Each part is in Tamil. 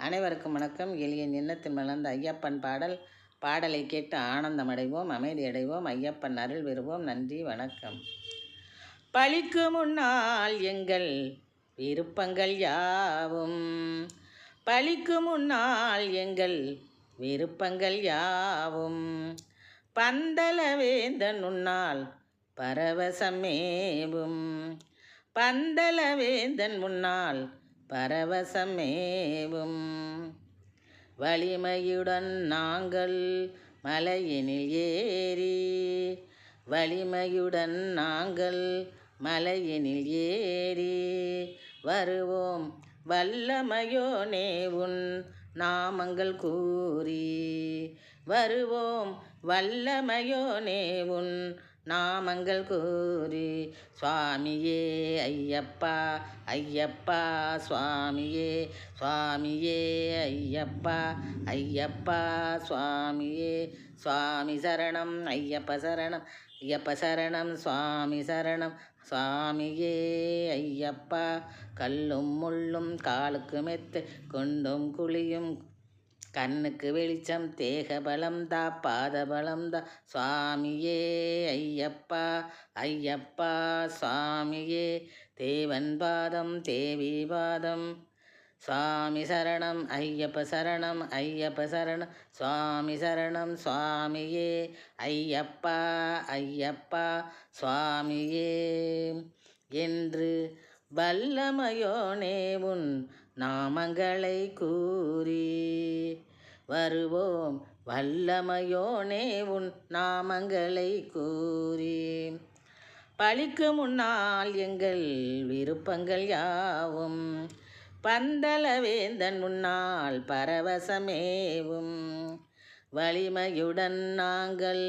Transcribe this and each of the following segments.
அனைவருக்கும் வணக்கம். எளியன் எண்ணத்தில் மலர்ந்த ஐயப்பன் பாடலை கேட்டு ஆனந்தமடைவோம், அமைதியடைவோம், ஐயப்பன் அருள் பெறுவோம். நன்றி, வணக்கம். பழிக்கு முன்னால் எங்கள் விருப்பங்கள் யாவும், பழிக்கு முன்னால் எங்கள் விருப்பங்கள் யாவும், பந்தளவேந்தன் முன்னால் பரவசமேவும், பந்தளவேந்தன் முன்னால் பரவசமேவும். வலிமையுடன் நாங்கள் மலையினில் ஏறி, வலிமையுடன் நாங்கள் மலையினில் ஏறி வருவோம் வல்லமையோனே உன் நாமங்கள் கூறி, வருவோம் வல்லமையோனே உன் நாமங்கள் கூறி. சுவாமியே ஐயப்பா ஐயப்பா, சுவாமியே சுவாமியே ஐயப்பா ஐயப்பா, சுவாமியே சுவாமி சரணம் ஐயப்ப சரணம் ஐயப்ப சரணம், சுவாமி சரணம் சுவாமியே ஐயப்பா. கல்லும் முள்ளும் காலுக்கு மெத்து கொண்டும் குழியும், கண்ணுக்கு வெளிச்சம் தேக பலம்தா பாத பலம்தா, சுவாமியே ஐயப்பா ஐயப்பா, சுவாமியே தேவன் பாதம் தேவி பாதம், சுவாமி சரணம் ஐயப்ப சரணம் ஐயப்ப சரணம், சுவாமி சரணம் சுவாமியே ஐயப்பா ஐயப்பா, சுவாமியே என்று வல்லமையோனே உன் நாமங்களை கூறி வருவோம் வல்லமையோனே உன் நாமங்களை கூறி. பழிக்கு முன்னால் எங்கள் விருப்பங்கள் யாவும், பந்தளவேந்தன் முன்னால் பரவசமேவும், வலிமையுடன் நாங்கள்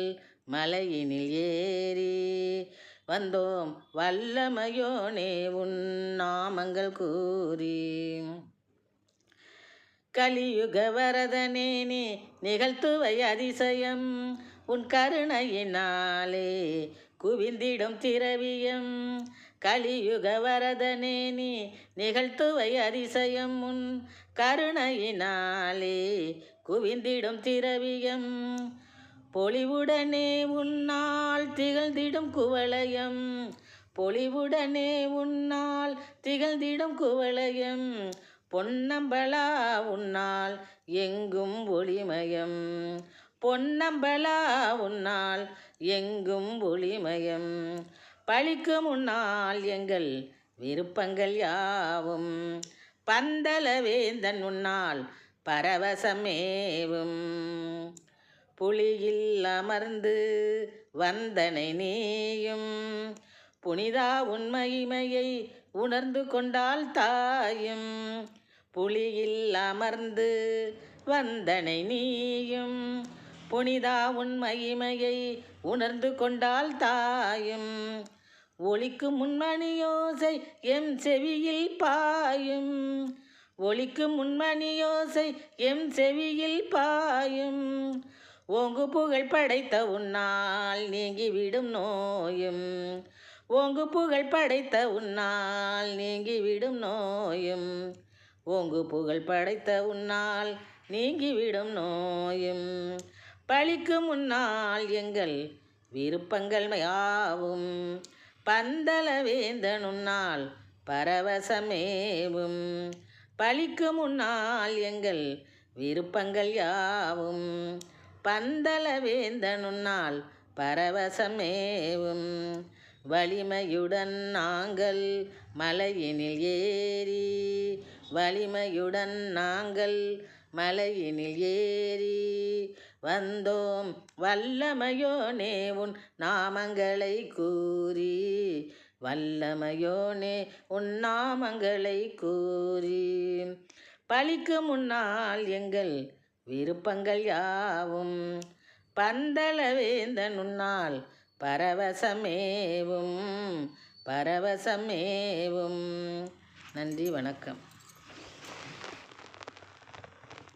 மலையினில் ஏறி வந்தோம் வல்லமையோனே உன் நாமங்கள் கூறி. கலியுக வரதனே நீ நிகழ்த்துவை அதிசயம், உன் கருணையினாலே குவிந்திடும் திரவியம். கலியுக வரதனே நீ நிகழ்த்துவை அதிசயம், உன் கருணையினாலே குவிந்திடும் திரவியம். பொலிவுடனே உன்னால் திகழ்ந்திடும் குவளையம், பொலிவுடனே உன்னால் திகழ்ந்திடும் குவளையம். பொன்னம்பலா உன்னால் எங்கும் ஒளிமயம், பொன்னம்பலா உன்னால் எங்கும் ஒளிமயம். பழிக்கு முன்னால் எங்கள் விருப்பங்கள் யாவும், பந்தளவேந்தன் முன்னால் பரவசமேவும். புலியில் அமர்ந்து வந்தனை நீயும், புனிதா உன் மகிமையை உணர்ந்து கொண்டால் தாயும். புலியில் அமர்ந்து வந்தனை நீயும், புனிதா உன் மகிமையை உணர்ந்து கொண்டால் தாயும். ஒலிக்கும் முன்மணியோசை எம் செவியில் பாயும், ஒலிக்கும் முன்மணியோசை எம் செவியில் பாயும். ஓங்கு புகழ் படைத்த உன்னால் நீங்கிவிடும் நோயும், ஓங்கு புகழ் படைத்த உன்னால் நீங்கிவிடும் நோயும், ஓங்கு புகழ் படைத்த உன்னால் நீங்கிவிடும் நோயும். பழிக்கு முன்னால் எங்கள் விருப்பங்கள் யாவும், பந்தளவேந்தன் உன்னால் பரவசமேவும். பழிக்கு முன்னால் எங்கள் விருப்பங்கள் யாவும், பந்தளவேந்தன் உன்னால் பரவசமேவும். வலிமையுடன் நாங்கள் மலையினில் ஏறி, வலிமையுடன் நாங்கள் மலையினில் ஏறி வந்தோம் வல்லமையோனே உன் நாமங்களை கூறி, வல்லமையோனே உன் நாமங்களை கூறி. பழிக்கு முன்னால் எங்கள் விருப்பங்கள் யாவும், பந்தளவேந்தன் உன்னால் பரவசமேவும் பரவசமேவும். நன்றி, வணக்கம்.